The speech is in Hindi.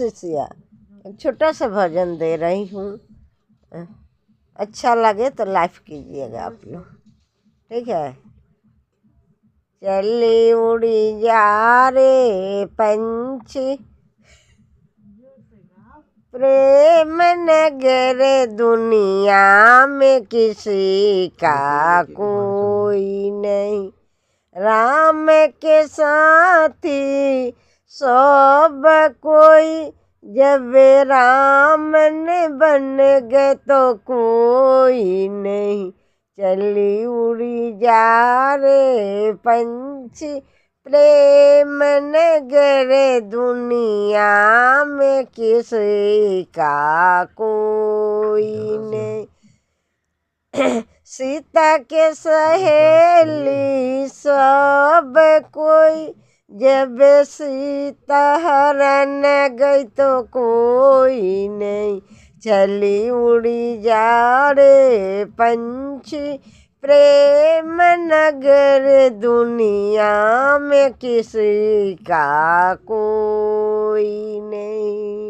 शिष्या, एक छोटा सा भजन दे रही हूँ। अच्छा लगे तो लाइक कीजिएगा आप लोग, ठीक है। चली उड़ी जा रे पंछी, प्रेम नगर दुनिया में किसी का कोई नहीं। राम के साथी सब कोई, जब राम ने बन गए तो कोई नहीं। चली उड़ी जा रे पंछी, प्रेम नगर दुनिया में किसी का कोई नहीं। सीता के सहेली सब कोई, जब सीता हरण गई तो कोई नहीं। चली उड़ी जा रे पंछी, प्रेम नगर दुनिया में किसी का कोई नहीं।